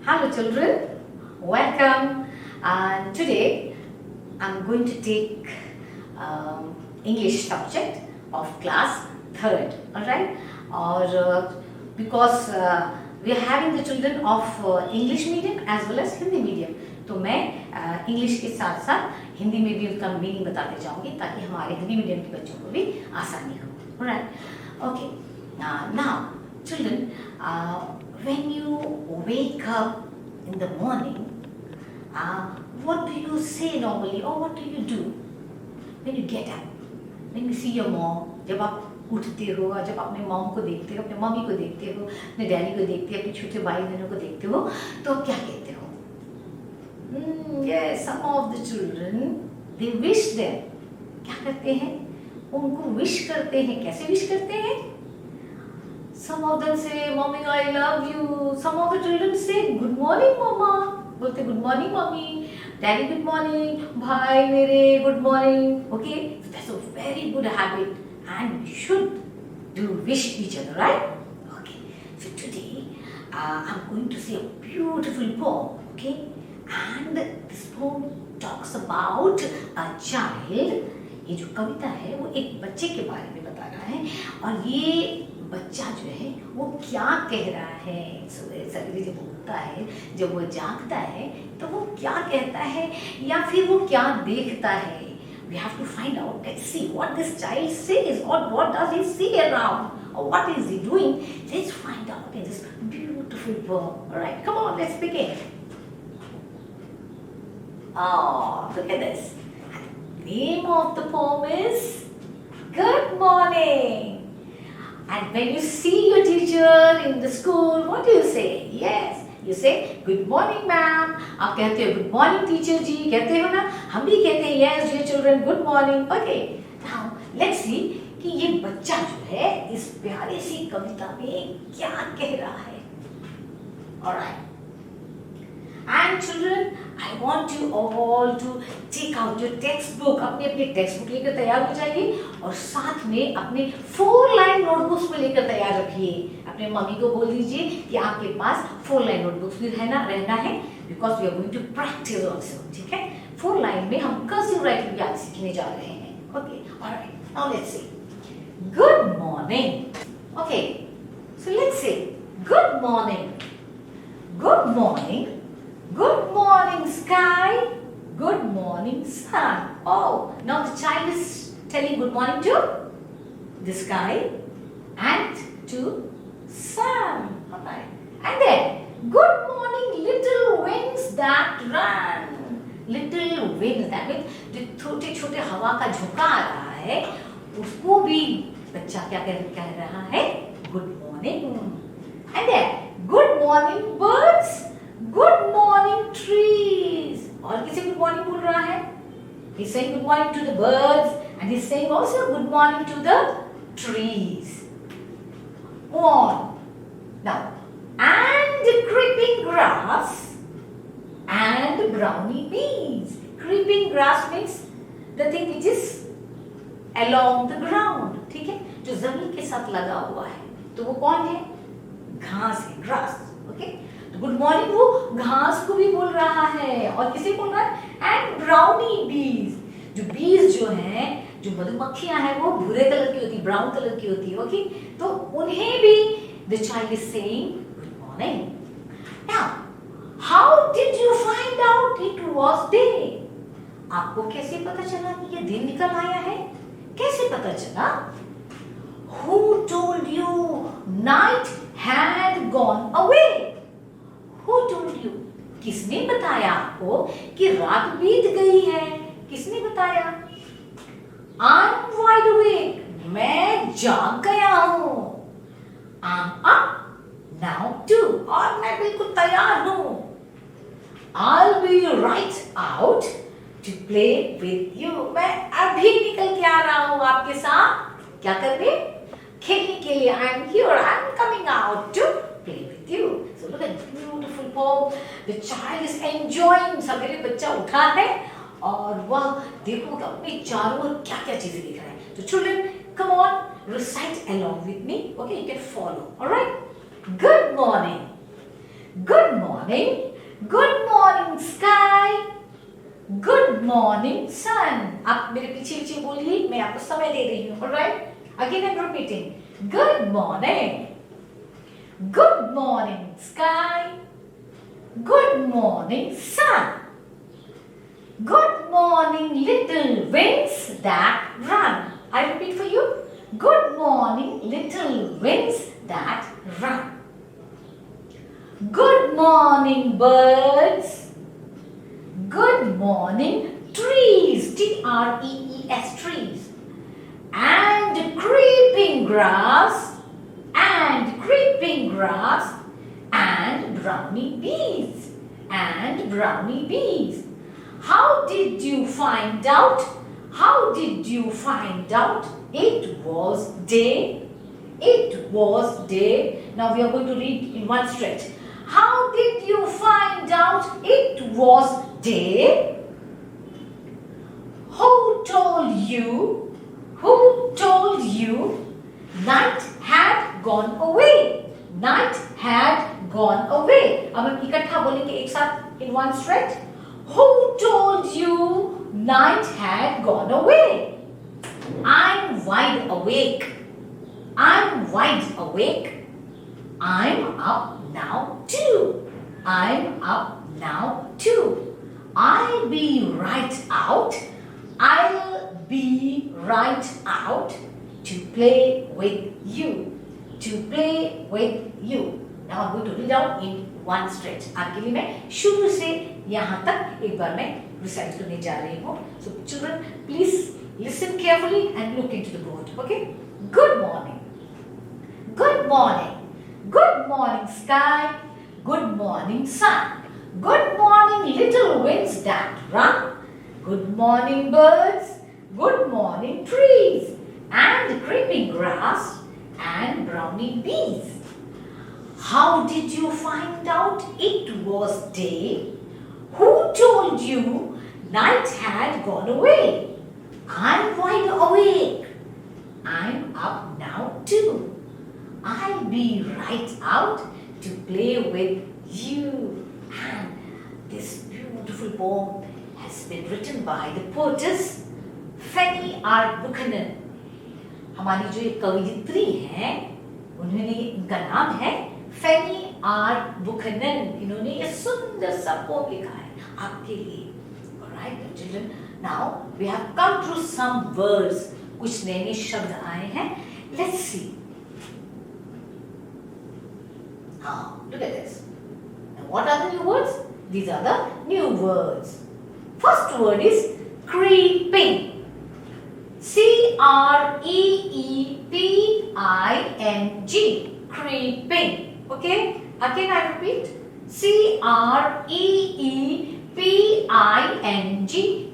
Hello children, welcome. And today I'm going to take English subject of class 3rd. Alright? Or because we are having the children of English medium as well as Hindi medium. तो मैं English के साथ साथ Hindi medium का meaning बताते जाऊंगी ताकि हमारे हिंदी मीडियम के बच्चों को भी आसानी हो. Alright? Okay. Now, children, when you wake up in the morning, what do you say normally or what do you do when you get up? When you see your mom, जब आप उठते हो, जब अपने मॉम को देखते हो, अपने मम्मी को देखते हो, अपने डैडी को देखते हो, अपने छोटे भाई बहनों को देखते हो, तो आप क्या कहते हो? Yes, some of the children, they wish them. क्या करते हैं? उनको wish करते हैं. कैसे wish करते हैं? Some of them say, "Mommy, I love you." Some of the children say, "Good morning, Mama." बोलते good morning, Mommy. Daddy, good morning. भाई मेरे, good morning. Okay, so that's a very good habit, and we should do wish each other, right? Okay. So today, I'm going to say a beautiful poem. Okay, and this poem talks about a child. ये जो कविता है वो एक बच्चे के बारे में बता रहा है और ये बच्चा जो है वो क्या कह रहा है. सवेरे जब उठता है, जब वो जागता है तो वो क्या कहता है या फिर वो क्या देखता है. We have to find out. Let's see what this child says or what does he see around or what is he doing. Let's find out in this beautiful poem. Alright, come on, let's begin. Oh, look at this. The name of the poem is Good Morning. And when you see your teacher in the school, what do you say? Yes, you say, "Good morning, ma'am." आप कहते हो "Good morning, teacher जी." कहते हो ना? हम भी कहते हैं "Yes, dear children, good morning." Okay. Now, let's see कि ये बच्चा जो है इस प्यारी सी कविता में क्या कह रहा है. Alright. And children, I want you all to take out your textbook. अपने अपने textbook लेकर तैयार हो जाइए और साथ में अपने 4-line notebooks में लेकर तैयार रखिए. अपने मम्मी को बोल दीजिए कि आपके पास 4-line notebooks भी रहना है because we are going to practice also. ठीक है? 4-line में हम cursive writing भी आज सीखने जा रहे हैं. Okay, alright. Now let's see. Good morning. Okay, so let's say good morning. Good morning. Good morning, sky. Good morning, sun. Oh, now the child is telling good morning to the sky and to sun. Alright. And then, good morning, little wings that run. Little wings, that means जो छोटे छोटे हवा का झोंका आ रहा है उसको भी बच्चा क्या कह रहा है? Good morning. And then, good morning, birds. Good morning, trees. और किसे good morning बोल रहा है? He's saying good morning to the birds and he's saying also good morning to the trees. Go on. Now, and creeping grass and brownie beans. Creeping grass means the thing which is along the ground. ठीक है? जो जमीन के साथ लगा हुआ है. तो वो कौन है? घास है, grass. Okay? गुड मॉर्निंग वो घास को भी बोल रहा है और किसे बोल रहा है? एंड ब्राउनी बीज. जो बीज जो हैं, जो मधुमक्खियां हैं वो भूरे कलर की होती, ब्राउन कलर की होती है. ओके, तो उन्हें भी the child is saying good morning. Now how did you find out it was day? आपको कैसे पता चला कि ये दिन निकल आया है? कैसे पता चला? Who told you night had gone away? Who told you? किसने बताया आपको कि रात बीत गई है? किसने बताया? I'm wide awake. मैं जाग गया हूँ. I'm up now too. और मैं बिल्कुल तैयार हूँ. I'll be right out to play with you. मैं अभी निकल के आ रहा हूँ आपके साथ. क्या करने? खेलने के लिए. I'm here. I'm coming out to play with you. So look at beautiful poem. The child is enjoying. सवेरे बच्चा उठा है और वह देखो कि अपने चारों ओर क्या क्या चीजें दिख रहा है. तो children, come on, recite along with me. Okay, you can follow. All right. Good morning. Good morning. Good morning sky. Good morning sun. आप मेरे पीछे पीछे बोलिए, मैं आपको समय दे रही हूँ. Alright? Again I'm repeating. Good morning. Good morning sky. Good morning sun. Good morning little winds that run. I repeat for you. Good morning little winds that run. Good morning birds. Good morning trees. Trees. Trees. And creeping grass. And creeping grass. And brownie bees. And brownie bees. How did you find out? How did you find out? It was day. It was day. Now we are going to read in one stretch. How did you find out it was day? Who told you? Who told you night had gone away? Night had gone away. अब हम इकट्ठा बोलेंगे एक साथ in one stretch. Who told you night had gone away? I'm wide awake. I'm wide awake. I'm up now too. I'm up now too. I'll be right out. I'll be right out to play with you. To play with you. Now I'm going to read out in one stretch. आपके लिए मैं शुरू से यहाँ तक एक बार मैं recite करने जा रही हूँ. So children, please listen carefully and look into the board. Okay? Good morning. Good morning. Good morning sky. Good morning sun. Good morning little winds that run. Good morning birds. Good morning trees. And creeping grass. And brownie bees. How did you find out it was day? Who told you night had gone away? I'm wide awake. I'm up now too. I'll be right out to play with you. And this beautiful poem has been written by the poetess Fanny R. Buchanan. हमारी जो एक कवयित्री हैं, उन्होंने इनका नाम है फैनी are बुखनन. इन्होंने ये सुंदर सा पोम लिखा है आपके लिए. Alright, children. Now we have come through some words. कुछ नए नए शब्द आए हैं. Let's see. Look at this. And what are the new words? These are the new words. First word is creeping. C-R-E-E-P-I-N-G. Creeping. Okay? Again I repeat. C-R-E-E-P-I-N-G.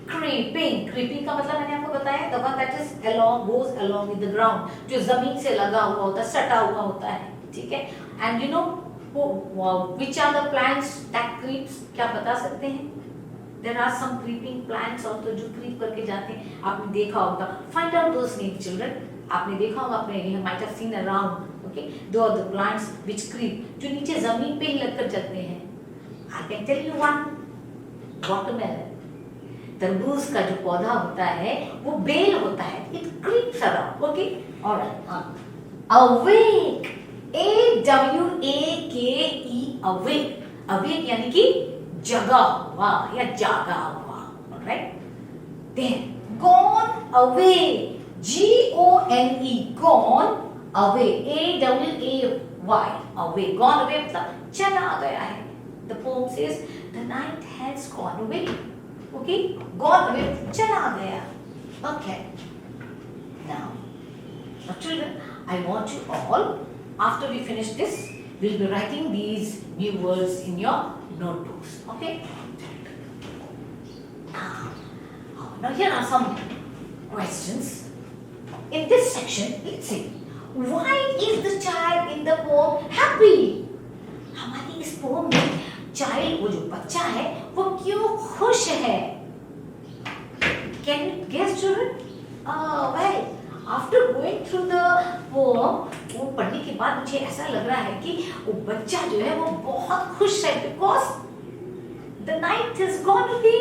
Creeping. Creeping का मतलब मैंने आपको बताया, the one that is along, goes along with the ground. जो जमीन से लगा हुआ होता है, सटा हुआ होता है. ठीक है? And you know which are the plants that creeps? क्या बता सकते हैं? There are some creeping plants also जो creep करके जाते हैं. आपने देखा होगा. Find out those names, children. आपने देखा होगा, आपने you might have seen around. Okay, those are the plants which creep. जो नीचे जमीन पे ही लगकर चलते हैं. I can tell you one. Watermelon. तरबूज का जो पौधा होता है, वो बेल होता है. It creeps around. Okay, alright. Awake. A-W-A-K-E. Awake. Awake यानी कि जगा हुआ या जागा हुआ. Alright. Then gone away. G-O-N-E. Gone away. A-W-A-Y. Away. Gone away मतलब चला गया है. The poem says the night has gone away. Okay. Gone away चला गया. Okay. Now children, I want you all, after we finish this, we'll be writing these new words in your notebooks. Okay? Now here are some questions. In this section, let's see. Why is the child in the poem happy? हमारी इस poem में child, वो जो बच्चा है, वो क्यों खुश है? Can you guess, children? Well, after going through the pome, वो पढ़ने के बाद मुझे ऐसा लग रहा है कि वो बच्चा जो है वो बहुत खुश है, because the night is gone away,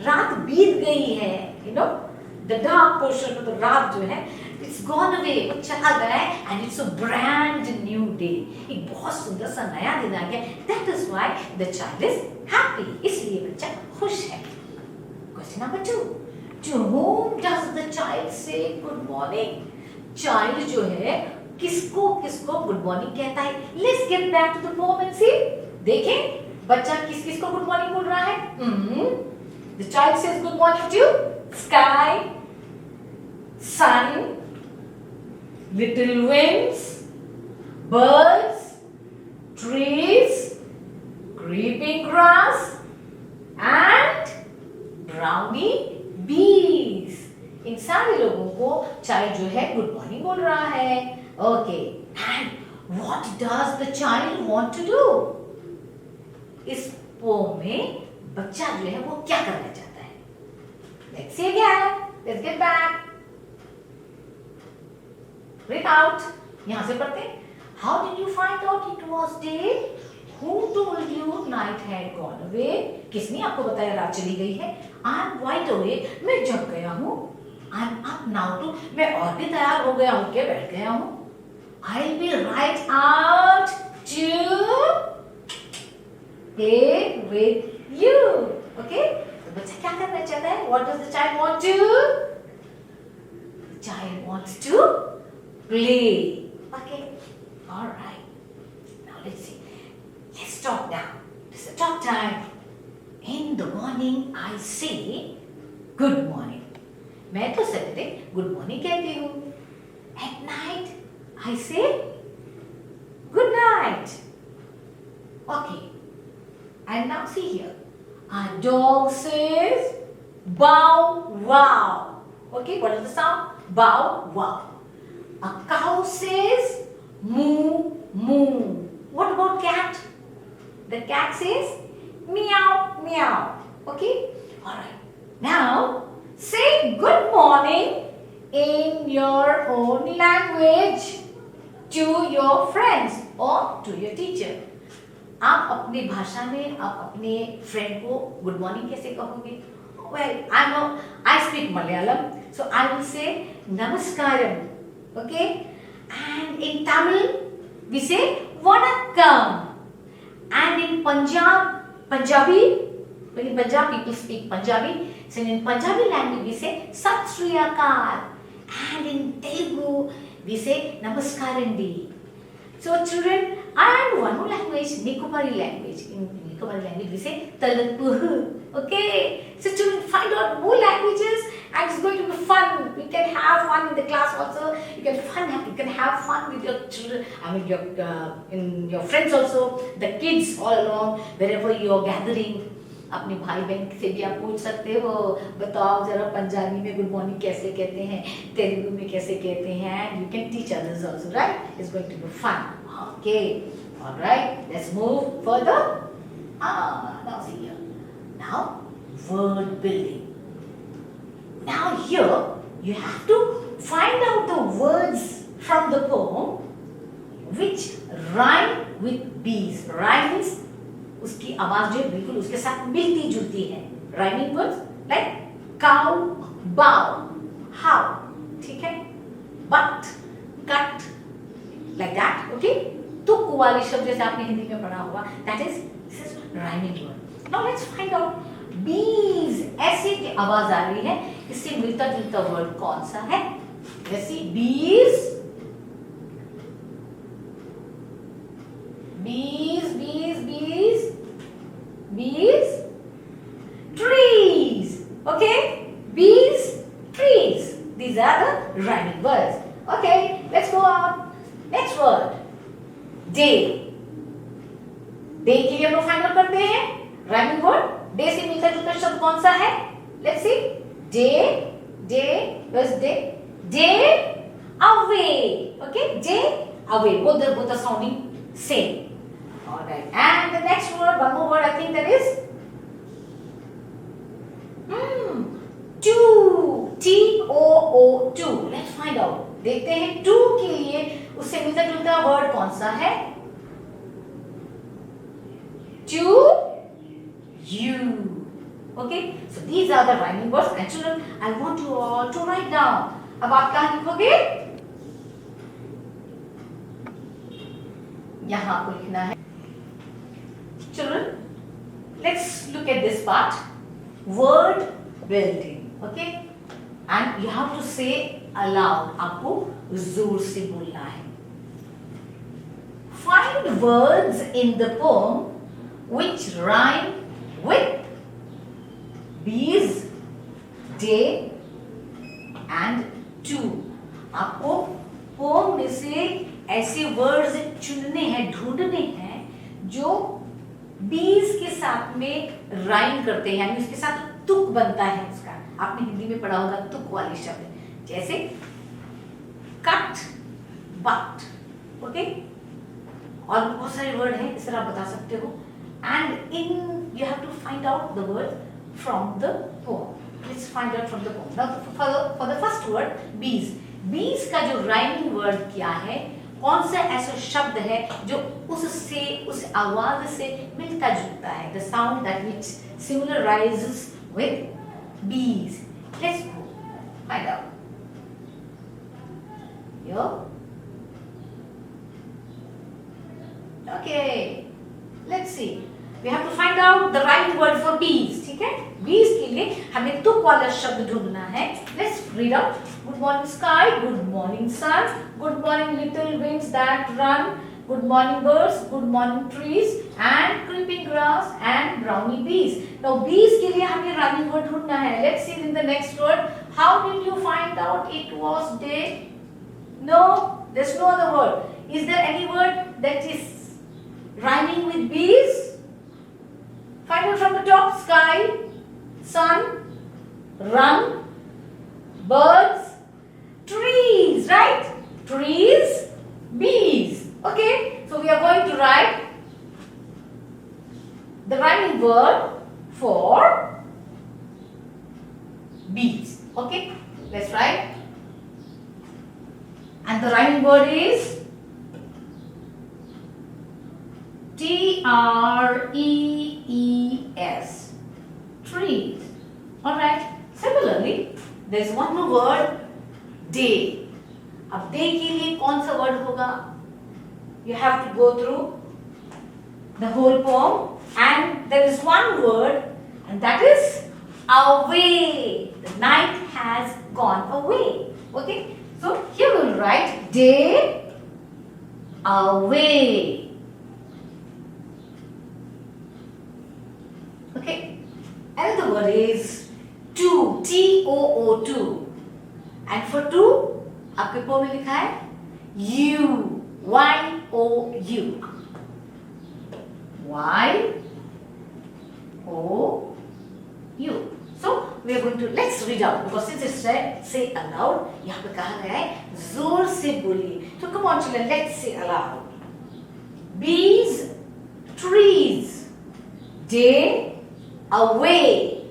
रात बीत गई है, you know the dark portion of the रात जो है इट्स गॉन अवे, वो चला गया है, and it's a brand new day, एक बहुत सुंदर सा नया दिन आ गया, that is why the child is happy, इसलिए बच्चा खुश है। Question number 2, to whom does the child say good morning? Child जो है किसको किसको गुड मॉर्निंग कहता है? Let's get back to the poem and see, देखें बच्चा किस किसको गुड मॉर्निंग बोल रहा है? The child says good morning to sky, sun, little winds, birds, trees, creeping grass and brownie bees. इन सारे लोगों को चाइल्ड जो है गुड मॉर्निंग बोल रहा है। Okay, and what does the child want to do? इस पोम में बच्चा जो है वो क्या करना चाहता है? Let's see again, let's get back, read out, यहां से पढ़ते हैं। How did you find out it was day? Who told you night had gone away? किसने आपको बताया रात चली गई है? I am wide awake, मैं जग गया हूँ। I am up now too, मैं और भी तैयार हो गया हूँ, के बैठ गया हूँ। I'll be right out to play with you. Okay? तो बच्चा क्या करना चाहता है? What does the child want to? The child wants to play. Okay? All right. Now let's see. Let's talk now. It's the talk time. In the morning, I say good morning. मैं तो सवेरे good morning कहती हूँ. At night, I say good night. Okay. And now see here. A dog says bow wow. Okay, what is the sound? Bow wow. A cow says moo moo. What about cat? The cat says meow meow. Okay? Alright. Now say good morning in your own language to your friends or to your teacher. आप अपनी भाषा में आप अपने friend को good morning कैसे कहोगे? Well, I speak Malayalam, so I will say namaskaram. Okay? And in Tamil, we say vanakkam. And in Punjabi, in Punjab people speak Punjabi, so in Punjabi language we say Sat Sri Akal. And in Telugu, we say namaskaram. So children, and one more language, Nicobarese language. In Nicobarese language we say Talakpuhu. Okay? So children, find out more languages and it's going to be fun. We can have fun in the class also. You can have fun with your children, I mean your friends also, the kids all along, wherever you are gathering. अपने भाई बहन से भी आप पूछ सकते हो, बताओ जरा पंजाबी में गुड मॉर्निंग कैसे कहते हैं, तेलुगु में कैसे कहते हैं, you can teach others also, right? It's going to be fun. Okay, all right, let's move further. Now see here. Now word building. Now here you have to find out the words from the poem which rhyme with bees. Rhyme means उसकी आवाज जो है बिल्कुल उसके साथ मिलती जुलती है. Rhyming words like cow, bow, how, ठीक है? But, cut, like that, okay? तुक वाली शब्द जैसे आपने हिंदी में पढ़ा होगा, that is this is rhyming word. Now let's find out bees. ऐसे की आवाज आ रही है, इससे मिलता जुलता वर्ड कौन सा है? Let's see, bees. Bees, bees, bees, bees, trees. Okay, bees, trees. These are the rhyming words. Okay, let's go on. Next word, day. Day के लिए हम लोग फाइनल करते हैं. Rhyming word. Day से मिलता जुलता शब्द कौन सा है? Let's see. Day, day. Where's day? Day away. Okay, day away. Both are sounding same. Alright, and the next word, one more word I think that is two. T-O-O, two. Let's find out. देखते हैं to के लिए उससे मिलता जुलता word कौन सा है? To you. Okay, so these are the rhyming words. And children, I want you all to write down. अब आप क्या लिखोगे? यहाँ आपको लिखना है. Children, let's look at this part. Word building. Okay, and you have to say aloud. आपको जोर से बोलना है. Find words in the poem which rhyme with bees, day and to. आपको पोम में से ऐसे वर्ड्स चुनने हैं, ढूंढने हैं जो बीज के साथ में राइम करते हैं, यानी उसके साथ तुक बनता है उसका. आपने हिंदी में पढ़ा होगा तुक वाले शब्द, जैसे कट, बट. ओके, और बहुत सारे वर्ड हैं, इस तरह आप बता सकते हो. And you have to find out the word from the poem. Let's find out from the poem. Now for the first word, bees. Bees का जो rhyming word क्या है? कौन सा ऐसा शब्द है जो उससे, उस आवाज से मिलता जुलता है? The sound that which similarizes with bees. Let's go find out. Yo. Okay. Let's see. We have to find out the right word for bees. ठीक है? Bees के लिए हमें तुक वाला शब्द ढूंढना है. Let's read out. Good morning sky, good morning sun, good morning little winds that run, good morning birds, good morning trees, and creeping grass and brownie bees. Now bees के लिए हमें rhyming word ढूंढना है. Let's see in the next word. How did you find out it was day? No, there's no other word. Is there any word that is rhyming with bees? Find out from the top. Sky, sun, run, birds, trees, right? Trees, bees. Okay, so we are going to write the rhyming word for bees. Okay, let's write. And the rhyming word is Trees. Trees. Alright. Similarly, there is one more word, day. अब day के लिए कौन सा word होगा? You have to go through the whole poem, and there is one word, and that is away. The night has gone away. Okay. So here we will write day away. Okay, another word is to, T-O-O-2. And for to, आपके pome में लिखा है U, Y-O-U. Y-O-U. So we are going to, let's read out, because since it's said, say aloud, यहाँ पे कहा गया है जोर से बोलिए. So come on children, let's say aloud. Bees, trees, day, away,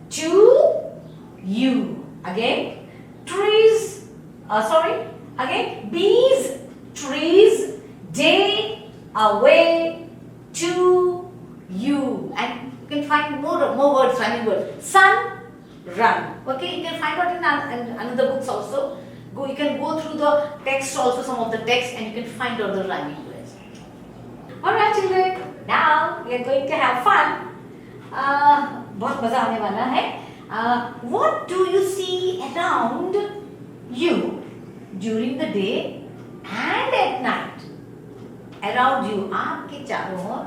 to you. Again, trees, again, bees, trees, day, away, to you. And you can find more words, rhyming words. Sun, run. Okay, you can find out in another books also. You can go through the text also, some of the text, and you can find out the rhyming words. Alright children, now we are going to have fun. बहुत मजा आने वाला है. What do you see around you during the day and at night? Around you, आपके चारों ओर,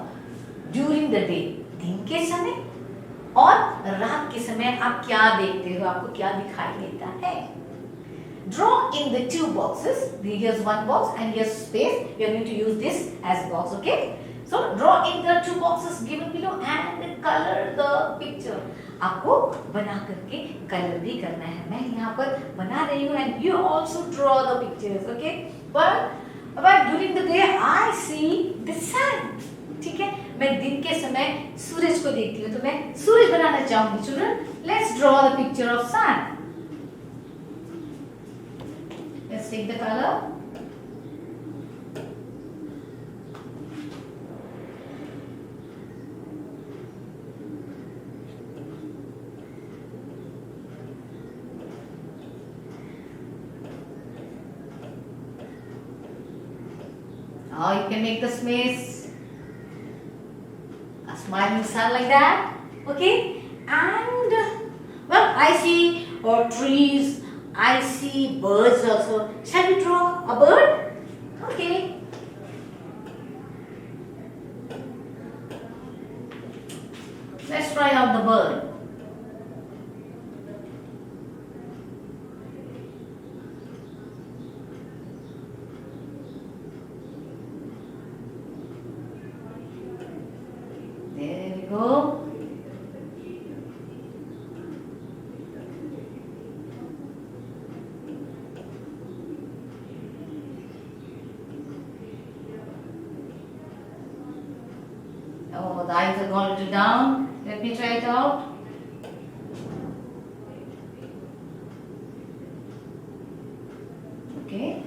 during the day, दिन के समय और रात के समय आप क्या देखते हो, आपको क्या दिखाई देता है? Draw in the two boxes. Here's one box and here's space. We are going to use this as box, okay? So draw in the two boxes given below and color the picture. आपको बना करके colour भी करना है. मैं यहाँ पर बना रही हूँ and you also draw the pictures, okay? But during the day I see the sun. ठीक है? मैं दिन के समय सूरज को देखती हूँ, तो मैं सूरज बनाना चाहूँगी. Children, let's draw the picture of sun. Let's Let's take the color. Now you can make the space a smiling sun like that. Okay, and well, I see trees, I see birds also. Shall we draw a bird? Okay. Let's try out the bird. There we go. Oh, the eyes are gone a little down. Let me try it out. Okay.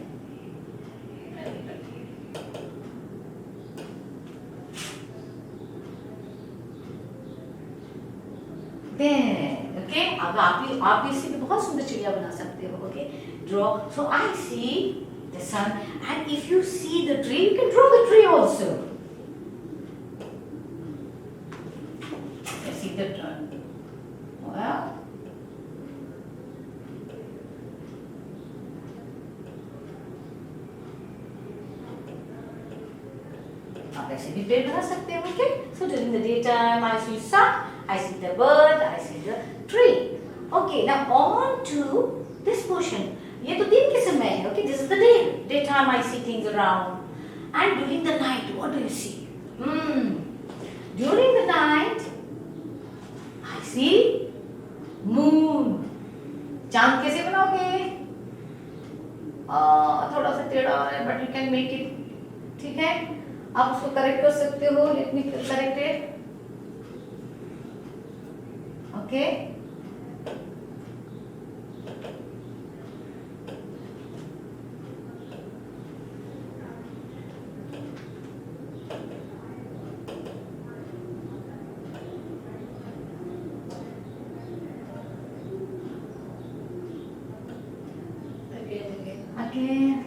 There. Okay. अब आप इससे भी बहुत सुंदर चिड़िया बना सकते हो. Okay. Draw. So I see the sun, and if you see the tree, you can draw the tree also. Let's see the turn. Well. आप ऐसे भी पेड़ बना सकते हो. Okay. So during the daytime, I see sun, I see the bird, I see the tree. Okay. Now on to this portion. ये तो दिन के समय है. Okay. This is the day. Daytime, I see things around. And during the night, what do you see? During the night, I see moon. चांद कैसे बनाओगे? थोड़ा सा टेढ़ा है, but you can make it. ठीक है? आप उसको करेक्ट कर सकते हो. Let me correct it. Okay. Again.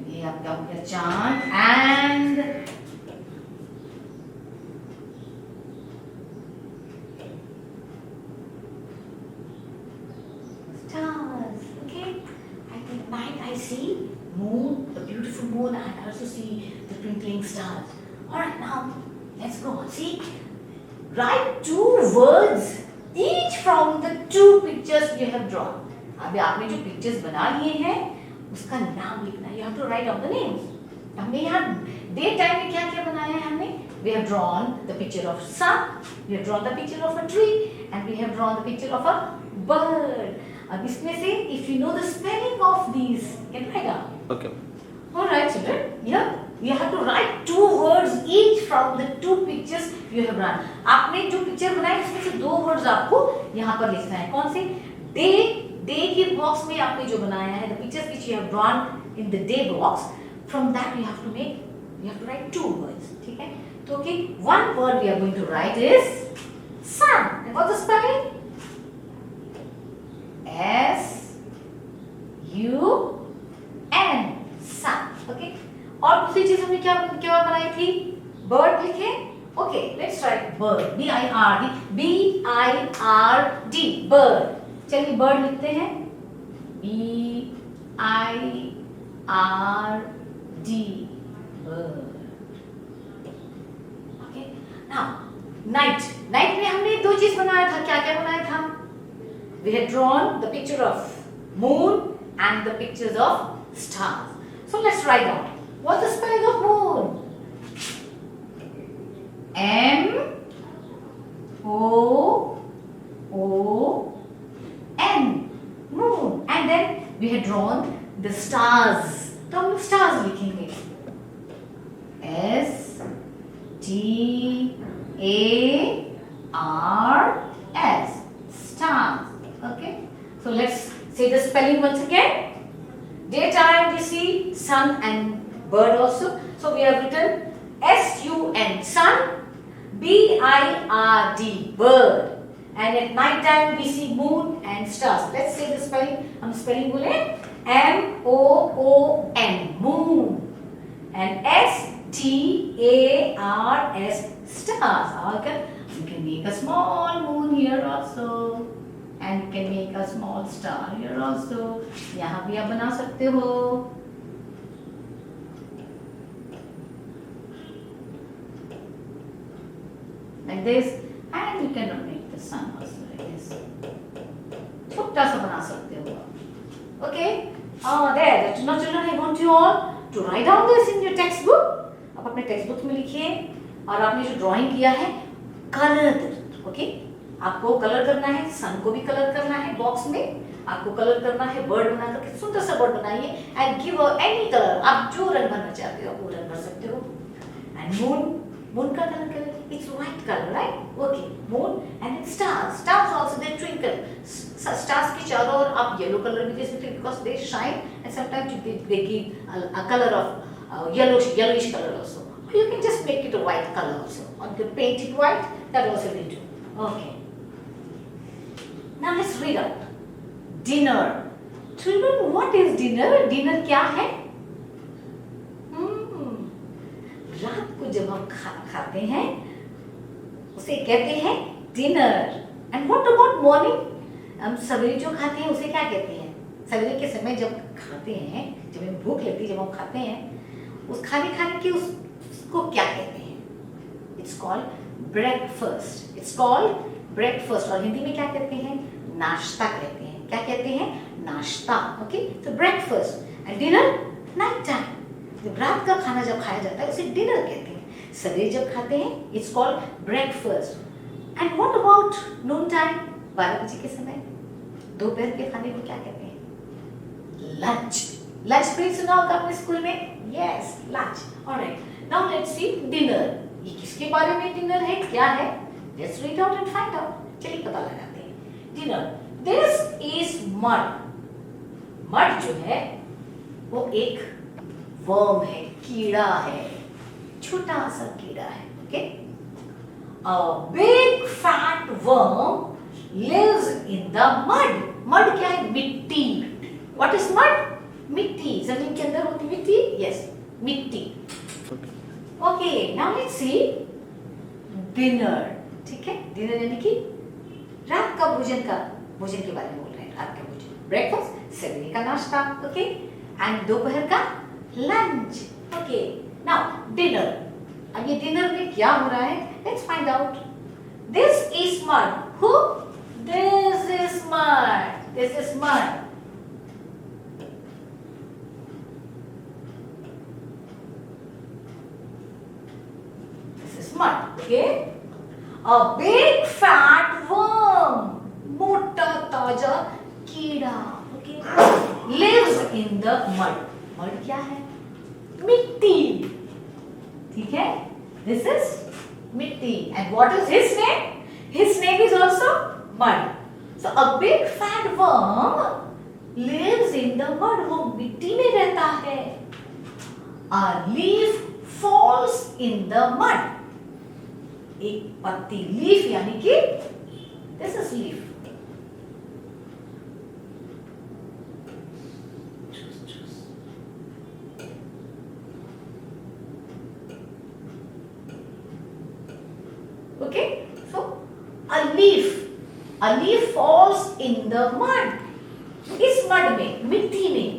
ये आपका हो गया चांद and stars. Okay. At night I see moon, the beautiful moon, and I also see the twinkling stars. Alright, now let's go. See, write two words each from the two pictures you have drawn. अभी आपने जो pictures बना लिए हैं उसका नाम लिखना है. You have to write down the names. हमने यहाँ डे टाइम में क्या क्या बनाया है हमने? We have drawn the picture of sun, we have drawn the picture of a tree, and we have drawn the picture of a bird. अब इसमें से if you know the spelling of these, you can write down. Okay. Alright, children. Yeah. You have to write two words each from the two pictures you have drawn. आपने जो picture बनाए उसमें से दो words आपको यहाँ पर लिखना है. कौन से? डे के बॉक्स में आपने जो बनाया है, the pictures which you have drawn in the day box, from that you have to write two words. ठीक है? तो okay, one word we are going to write is sun. And what's the spelling? S-U-N. Sun. Okay? और दूसरी चीज हमने क्या बनाई थी? बर्ड लिखे. Okay, let's write bird. B-I-R-D. Bird. चलिए बर्ड लिखते हैं. B-I-R-D. Bird. Okay. Now night. Night में हमने दो चीज बनाया था. क्या क्या बनाया था? We had drawn the picture of moon and the pictures of stars. So let's write down. What's the spelling of moon? M-O-O-N. Moon. And then we had drawn the stars. तो हम लोग stars लिखेंगे. S-T-A-R-S. stars. Okay, so let's say the spelling once again. Daytime we see sun and bird also. So we have written S-U-N, sun, B-I-R-D, bird. And at night time we see moon and stars. Let's say the spelling. हम spelling बोले M-O-O-N, moon. And S-T-A-R-S, stars. Okay, you can make a small moon here also. And you can make a small star here also. यहाँ भी आप बना सकते हो. Like this, and you can make the sun also like this. छोटा सा बना सकते हो. Okay. There. Now children, I want you all to write down this in your textbook. आप अपने टेक्स्ट में लिखिए और आपने जो ड्राइंग किया है कलर. ओके, आपको कलर करना है, सन को भी कलर करना है बॉक्स में, आपको कलर करना है, बर्ड बना करके सुंदर सा बर्ड बनाइए एंड गिव एनी कलर. आप जो रंग भरना चाहते हो वो रंग भर सकते हो. एंड मून का कलर करें. It's white color, right? Okay, moon and then stars. Stars also they twinkle. Stars के चारों ओर आप yellow color भी दे सकते हो because they shine and sometimes they give a color of yellowish color also. Or you can just make it a white color also. Or you can paint it white. That also will do. Okay. Now let's read out. Dinner. Children, what is dinner? Dinner क्या है? रात को जब हम खाना खाते हैं उसे कहते हैं dinner. And what about morning? हम सवेरे जो खाते हैं उसे क्या कहते हैं? सवेरे के समय जब खाते हैं, जब हमें भूख लगती है, जब हम खाते हैं, उस खाने के उसको क्या कहते हैं? It's called breakfast. It's called breakfast. और हिंदी में क्या कहते हैं? नाश्ता कहते हैं. क्या कहते हैं? नाश्ता. ओके, तो breakfast and dinner night time. जब रात का खाना जब खाया जाता है उसे डिनर कहते हैं. सवेरे जब खाते हैं it's called breakfast. And what about Noon time? 12 बजे के समय दोपहर के खाने को क्या कहते हैं? लंच. लंच भी सुना होगा आपने स्कूल में. Yes, lunch. Alright, now let's see dinner. ये किसके बारे में डिनर है, क्या है? Let's read out and find out. चलिए पता लगाते हैं. Dinner. This is mud. Mud जो है वो एक वर्म है, कीड़ा है, छोटा सा कीड़ा है. Okay, a big fat worm lives in the mud. mud क्या है? मिट्टी. what is mud? मिट्टी. जमीन के अंदर होती मिट्टी. yes, मिट्टी. okay, now let's see dinner. ठीक है, डिनर यानी कि रात का भोजन के बारे में बोल रहे हैं. रात का भोजन, ब्रेकफास्ट, सवेरे का नाश्ता. ओके, एंड दोपहर का लंच. Okay, now dinner. अब ये डिनर में क्या हो रहा है? Let's find out. This is mud. Huh? This is mud. This is mud. This is mud. Okay, a big fat worm. मोटा ताजा कीड़ा. Okay, lives in the mud. Mud क्या है? मिट्टी. ठीक है, दिस इज मिट्टी. And what is his name? His name is also mud. So a big fat worm lives in the mud. वो मिट्टी में रहता है. A leaf falls in the mud. एक पत्ती, लीफ यानी कि this is leaf. Okay, so a leaf falls in the mud. इस मड में, मिट्टी में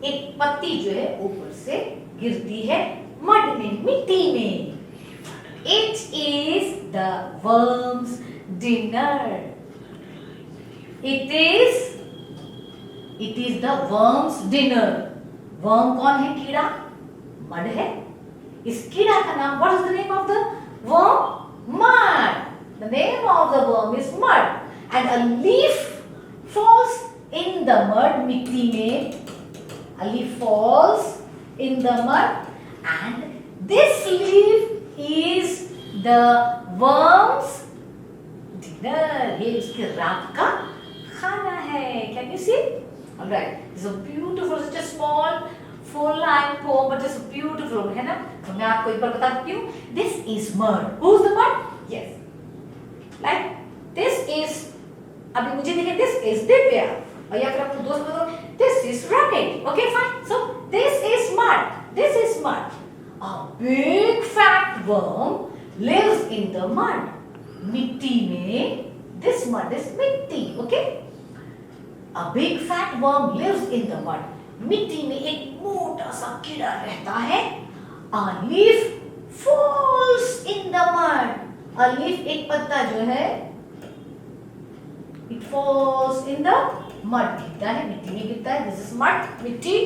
एक पत्ती जो है ऊपर से गिरती है मड में, मिट्टी में. It is the worm's dinner. It is the worm's dinner. worm कौन है? कीड़ा. मड है. इस कीड़ा का नाम, what is the name of the worm? Mud. The name of the worm is mud. And a leaf falls in the mud. मिट्टी में a leaf falls in the mud, and this leaf is the worm's dinner. ये उसके रात का खाना है. Can you see? Alright. It's a beautiful, such a small full line poem, but it's beautiful, है ना? तो मैं आपको एक बार बता देती हूँ. This is mud. Who's the mud? Yes. Like this is. अभी मुझे देखिए, this is Divya. और या फिर अपने दोस्त को this is Ravi. Okay, fine. So this is mud. This is mud. A big fat worm lives in the mud. मिट्टी में. This mud is मिट्टी. Okay. A big fat worm lives in the mud. मिट्टी में एक मोटा सा कीड़ा रहता है. A leaf falls in the mud. A leaf एक पत्ता जो है, it falls in the mud. गिरता है, मिट्टी में गिरता है. This is mud, मिट्टी.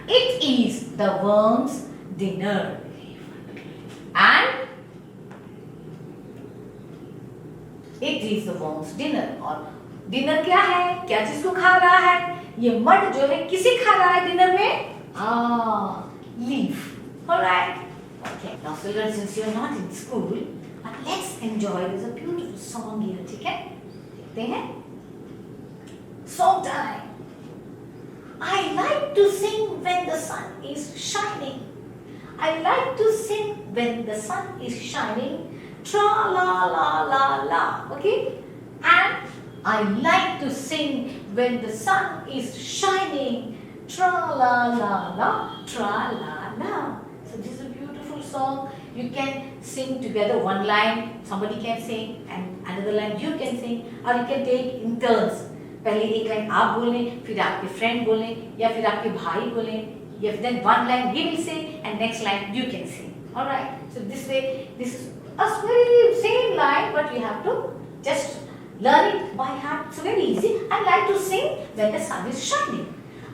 It is the worm's dinner. And it is the worm's dinner. और डिनर क्या है? क्या चीज को खा रहा है? ये मड जो है किसे खा रहा है डिनर में? Leaf. Alright. Okay. Now children, since you are not in school, let's enjoy. There's a beautiful song here. ठीक है? देखते हैं. Song time. I like to sing when the sun is shining. I like to sing when the sun is shining. Tra la la la la. Okay? And I like to sing when the sun is shining. Tra la la la, tra la la. So this is a beautiful song. You can sing together one line. Somebody can sing and another line you can sing, or you can take in turns. पहले एक line आप बोलें, फिर आपके friend बोलें, या फिर आपके भाई बोलें, या then one line he will say and next line you can sing. All right. So this way, this is a very same line, but you have to just learn it by heart. It's very easy. I like to sing when the sun is shining.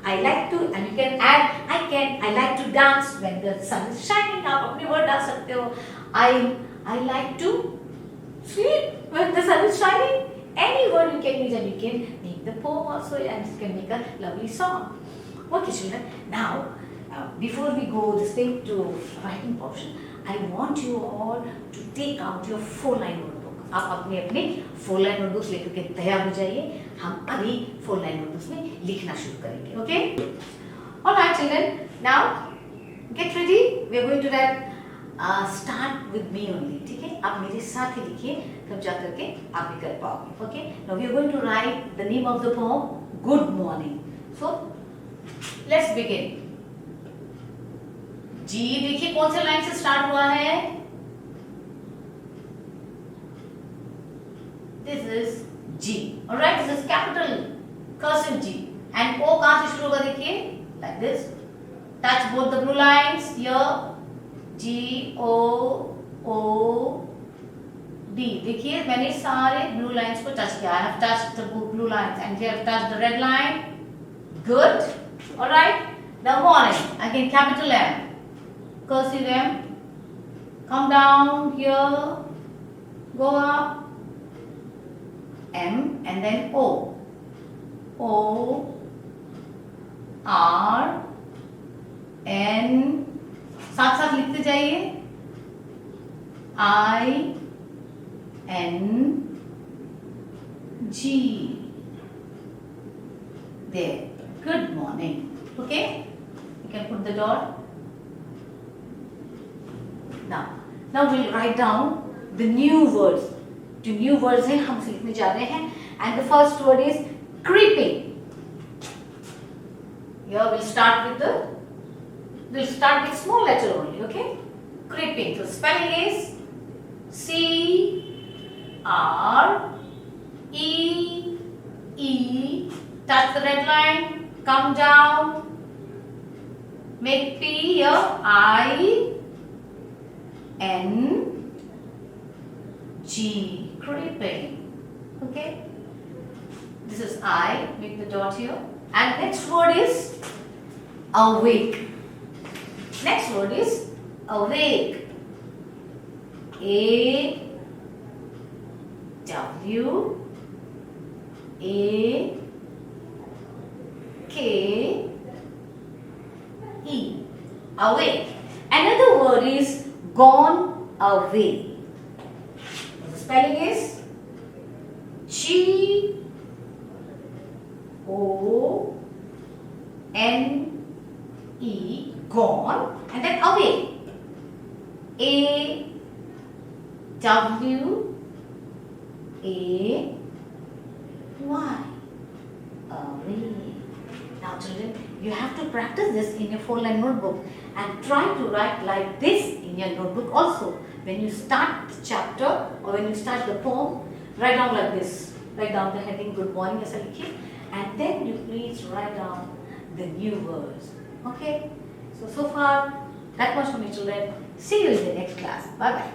I like to, and you can add, I like to dance when the sun is shining. आप अपने word डाल सकते हो. I like to sleep when the sun is shining. Any word you can use, and you can make the poem also, and you can make a lovely song. Okay, children. Now, before we go this thing to writing portion, I want you all to take out your 4-line notebook. आप अपने अपने 4-line notebooks लेकर के तैयार हो जाइए. हम अभी 4-line notebooks में लिखना शुरू करेंगे. Okay? All right, children. Now, get ready. We are going to write. Start with me only. ठीक है? आप मेरे साथ ही लिखिए, तब जा करके आप भी कर पाओगे. Okay? Now we are going to write the name of the poem. Good morning. So let's begin. जी देखिए कौन से लाइन से स्टार्ट हुआ है? This is G. Alright, this is capital cursive G. And O कहाँ से शुरू होगा देखिए? Like this. Touch both the blue lines here. G O O D. देखिए मैंने सारे blue lines को touch किया. I have touched the blue lines and you have touched the red line. Good. All right. Now morning. Again capital M. Cursive M. Come down here. Go up. M and then O. O R N. साथ साथ लिखते जाइए. I N G. There. Good morning. Okay? You can put the dot. Now we'll write down the new words. जो new words हैं हम लिखने जा रहे हैं. And the first word is creeping. Here we'll start with small letter only, okay? Creeping. So spelling is C R E E. Touch the red line. Come down. Make P here. I N G. Creeping. Okay? This is I. Make the dot here. And next word is awake. Next word is awake. A W A K E. Awake. Another word is gone away. The spelling is G and then away. A W A Y. Away. Now children, you have to practice this in your 4-line notebook and try to write like this in your notebook also. When you start the chapter or when you start the poem, write down like this. Write down the heading good morning as a kid, and then you please write down the new words. Okay? So far that much for me children. See you in the next class. Bye bye.